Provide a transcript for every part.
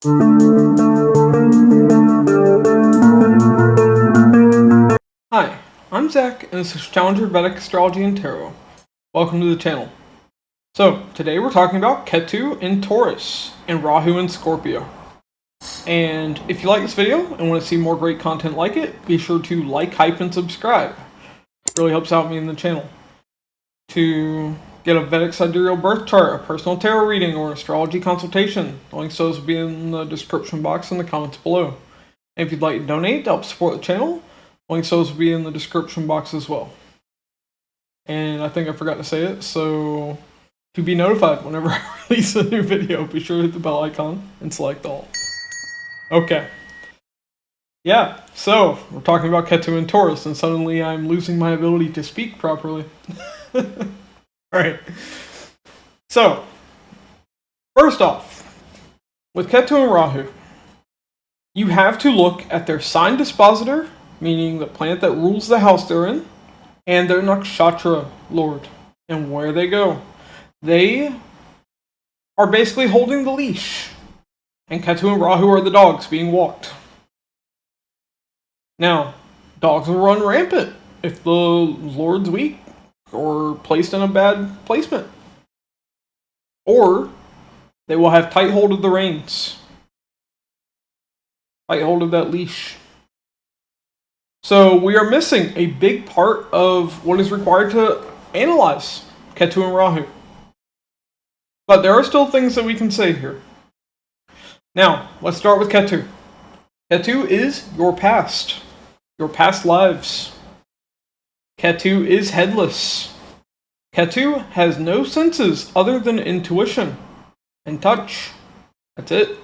Hi, I'm Zach, and this is Challenger Vedic Astrology and Tarot. Welcome to the channel. So, today we're talking about Ketu in Taurus and Rahu in Scorpio. And if you like this video and want to see more great content like it, be sure to like, hype, and subscribe. It really helps out me in the channel. To get a Vedic Sidereal birth chart, a personal tarot reading, or an astrology consultation, links to those will be in the description box and the comments below. And if you'd like to donate to help support the channel, links to those will be in the description box as well. And I think I forgot to say it, so to be notified whenever I release a new video, be sure to hit the bell icon and select all. Okay. Yeah, so we're talking about Ketu and Taurus, and suddenly I'm losing my ability to speak properly. Alright. So, first off, with Ketu and Rahu, you have to look at their sign dispositor, meaning the planet that rules the house they're in, and their nakshatra lord, and where they go. They are basically holding the leash, and Ketu and Rahu are the dogs being walked. Now, dogs will run rampant if the lord's weak or placed in a bad placement. Or they will have tight hold of the reins. Tight hold of that leash. So we are missing a big part of what is required to analyze Ketu and Rahu. But there are still things that we can say here. Now, let's start with Ketu. Ketu is your past lives. Ketu is headless. Ketu has no senses other than intuition and touch. That's it.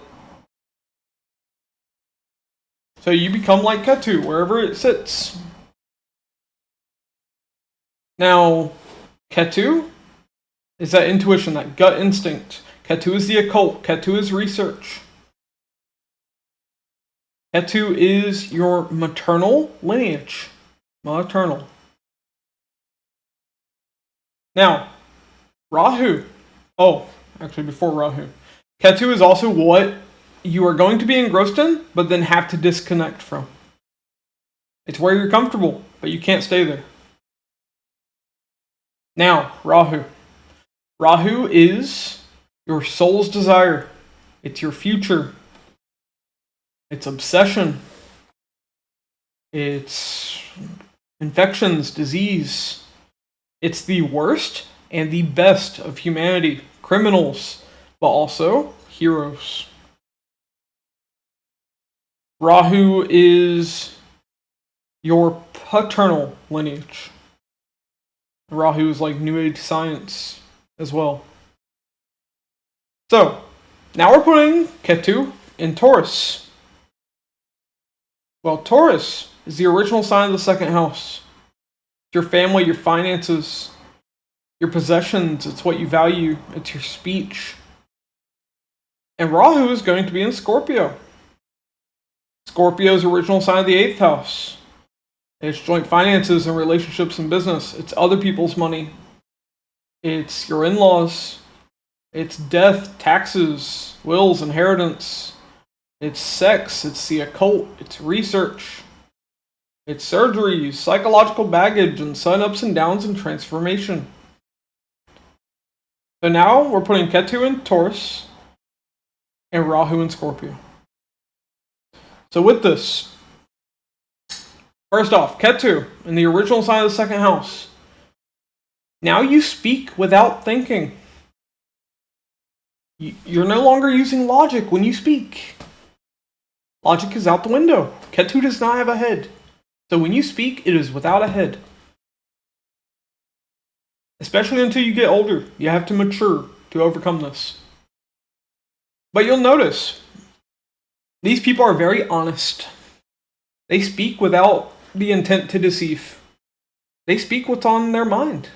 So you become like Ketu wherever it sits. Now, Ketu is that intuition, that gut instinct. Ketu is the occult. Ketu is research. Ketu is your maternal lineage. Maternal. Now, Rahu. Oh, actually before Rahu. Ketu is also what you are going to be engrossed in, but then have to disconnect from. It's where you're comfortable, but you can't stay there. Now, Rahu. Rahu is your soul's desire. It's your future. It's obsession. It's infections, disease. It's the worst and the best of humanity. Criminals, but also heroes. Rahu is your paternal lineage. Rahu is like New Age science as well. So, now we're putting Ketu in Taurus. Well, Taurus is the original sign of the second house. It's your family, your finances, your possessions. It's what you value. It's your speech. And Rahu is going to be in Scorpio. Scorpio's original sign of the 8th house. It's joint finances and relationships and business. It's other people's money. It's your in-laws. It's death, taxes, wills, inheritance. It's sex. It's the occult. It's research. It's surgeries, psychological baggage, and sudden ups and downs and transformation. So now we're putting Ketu in Taurus and Rahu in Scorpio. So with this, first off, Ketu in the original sign of the second house. Now you speak without thinking. You're no longer using logic when you speak. Logic is out the window. Ketu does not have a head. So when you speak, it is without a head. Especially until you get older. You have to mature to overcome this. But you'll notice, these people are very honest. They speak without the intent to deceive. They speak what's on their mind.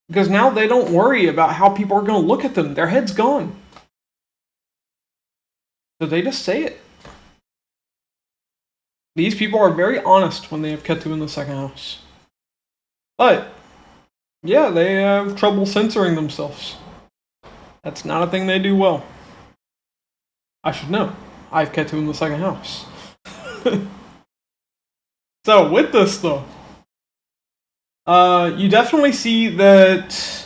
Because now they don't worry about how people are going to look at them. Their head's gone. So they just say it. These people are very honest when they have Ketu in the second house. But, yeah, they have trouble censoring themselves. That's not a thing they do well. I should know. I have Ketu in the second house. So with this though, you definitely see that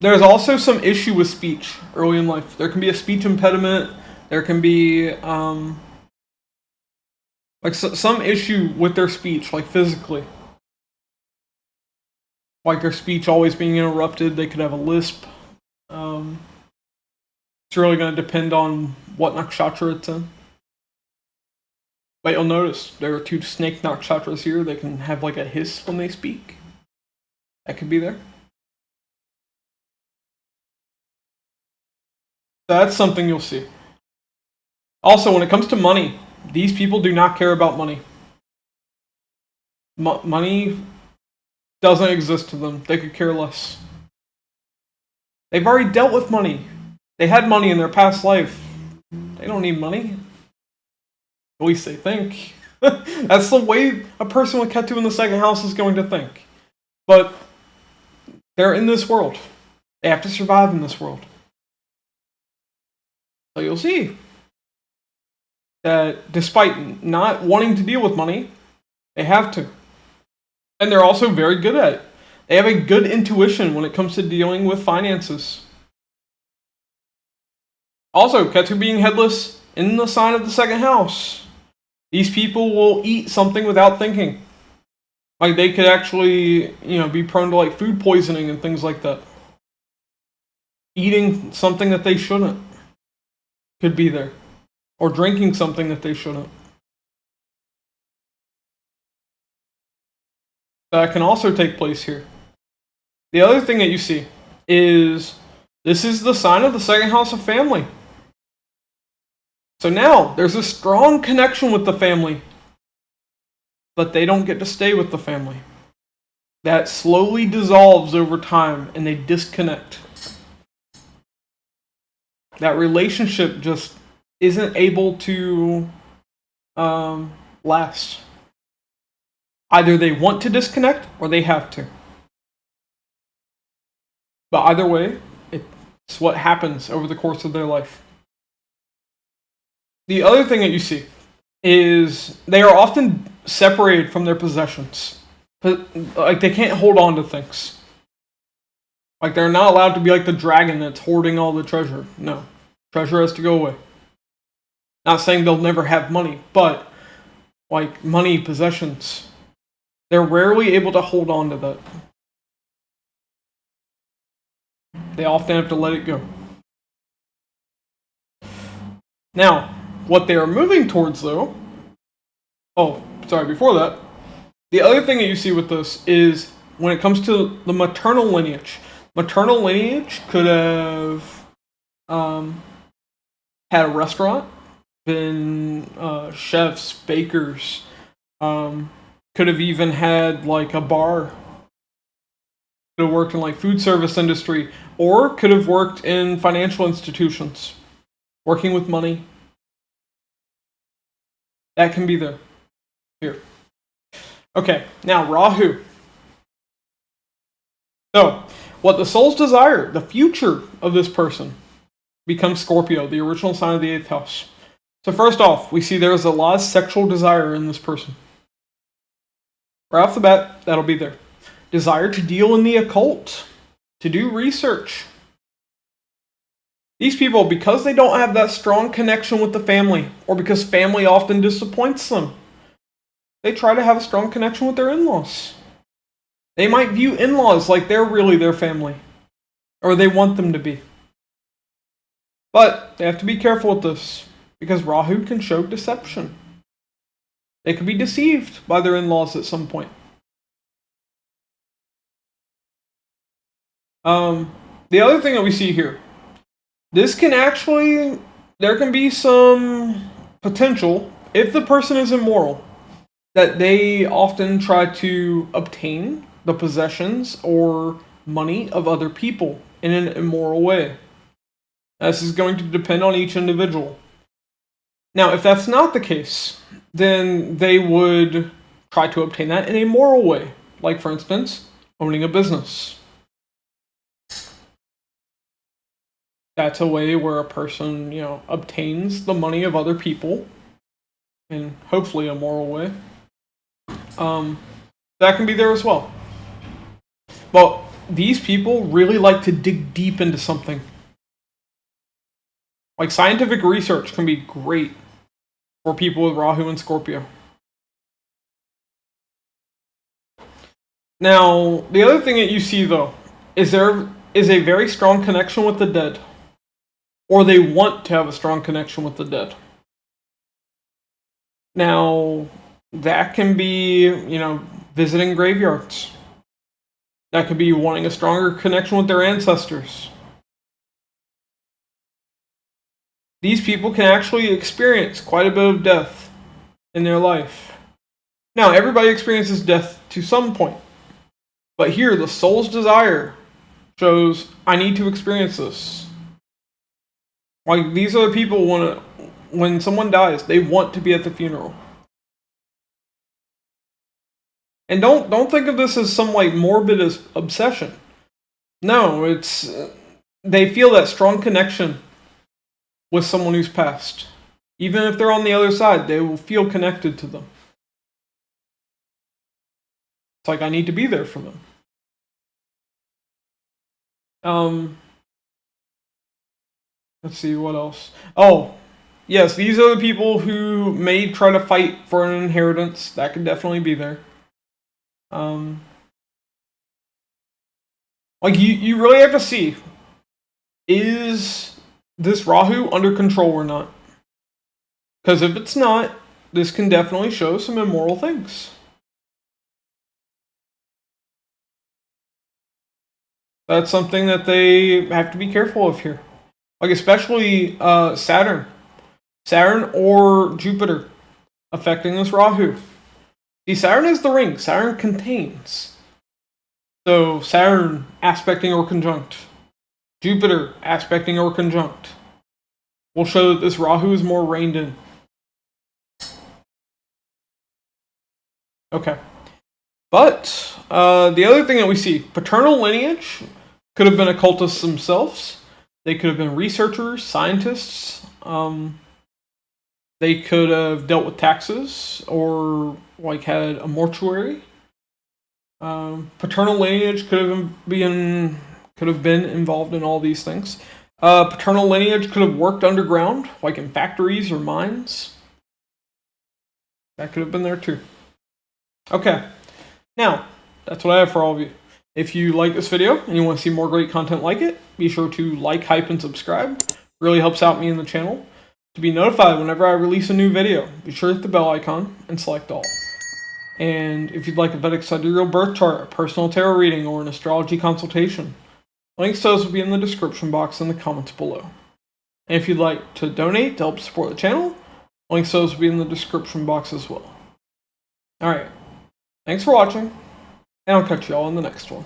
there's also some issue with speech early in life. There can be a speech impediment. There can be some issue with their speech, like physically. Like their speech always being interrupted. They could have a lisp. It's really going to depend on what nakshatra it's in. But you'll notice there are two snake nakshatras here. They can have like a hiss when they speak. That could be there. That's something you'll see. Also, when it comes to money, these people do not care about money. Money doesn't exist to them. They could care less. They've already dealt with money. They had money in their past life. They don't need money. At least they think. That's the way a person with Ketu in the second house is going to think. But they're in this world. They have to survive in this world. So you'll see that despite not wanting to deal with money, they have to. And they're also very good at it. They have a good intuition when it comes to dealing with finances. Also, Ketu being headless in the sign of the second house. These people will eat something without thinking. Like they could actually, be prone to like food poisoning and things like that. Eating something that they shouldn't could be there. Or drinking something that they shouldn't. That can also take place here. The other thing that you see is this is the sign of the second house of family. So now there's a strong connection with the family, but they don't get to stay with the family. That slowly dissolves over time and they disconnect. That relationship just isn't able to last. Either they want to disconnect or they have to. But either way, it's what happens over the course of their life. The other thing that you see is they are often separated from their possessions. Like they can't hold on to things. Like they're not allowed to be like the dragon that's hoarding all the treasure. No. Treasure has to go away. Not saying they'll never have money, but like money, possessions, they're rarely able to hold on to that. They often have to let it go. Now, what they are moving towards though, before that, the other thing that you see with this is when it comes to the maternal lineage. Maternal lineage could have had a restaurant, been chefs, bakers, could have even had like a bar, could have worked in like food service industry, or could have worked in financial institutions, working with money. That can be there. Here. Okay, now Rahu. So, what the souls desire, the future of this person, becomes Scorpio, the original sign of the 8th house. So first off, we see there's a lot of sexual desire in this person. Right off the bat, that'll be there. Desire to deal in the occult, to do research. These people, because they don't have that strong connection with the family, or because family often disappoints them, they try to have a strong connection with their in-laws. They might view in-laws like they're really their family, or they want them to be. But they have to be careful with this, because Rahu can show deception. They could be deceived by their in-laws at some point. The other thing that we see here, there can be some potential, if the person is immoral, that they often try to obtain the possessions or money of other people in an immoral way. This is going to depend on each individual. Now, if that's not the case, then they would try to obtain that in a moral way. Like, for instance, owning a business. That's a way where a person, obtains the money of other people in hopefully a moral way. That can be there as well. But these people really like to dig deep into something. Like scientific research can be great for people with Rahu and Scorpio. Now, the other thing that you see though is there is a very strong connection with the dead. Or they want to have a strong connection with the dead. Now, that can be, visiting graveyards. That could be wanting a stronger connection with their ancestors. These people can actually experience quite a bit of death in their life. Now, everybody experiences death to some point. But here, the soul's desire shows, I need to experience this. Like, these are the people when someone dies, they want to be at the funeral. And don't think of this as some morbid obsession. No, it's they feel that strong connection with someone who's passed. Even if they're on the other side, they will feel connected to them. It's like I need to be there for them. Let's see what else. Oh, yes, these are the people who may try to fight for an inheritance. That could definitely be there. You really have to see, is this Rahu under control or not? Because if it's not, this can definitely show some immoral things. That's something that they have to be careful of here. Like especially Saturn or Jupiter affecting this Rahu. See, Saturn is the ring. Saturn contains. So Saturn aspecting or conjunct. Jupiter aspecting or conjunct will show that this Rahu is more reined in. Okay. But the other thing that we see, paternal lineage could have been occultists themselves. They could have been researchers, scientists. They could have dealt with taxes or had a mortuary. Paternal lineage could have been involved in all these things. Paternal lineage could have worked underground, like in factories or mines. That could have been there too. Okay, now that's what I have for all of you. If you like this video and you want to see more great content like it, be sure to like, hype, and subscribe. It really helps out me in the channel. To be notified whenever I release a new video, be sure to hit the bell icon and select all. And if you'd like a Vedic Sidereal birth chart, a personal tarot reading, or an astrology consultation, links to those will be in the description box and the comments below. And if you'd like to donate to help support the channel, links to those will be in the description box as well. Alright, thanks for watching, and I'll catch you all in the next one.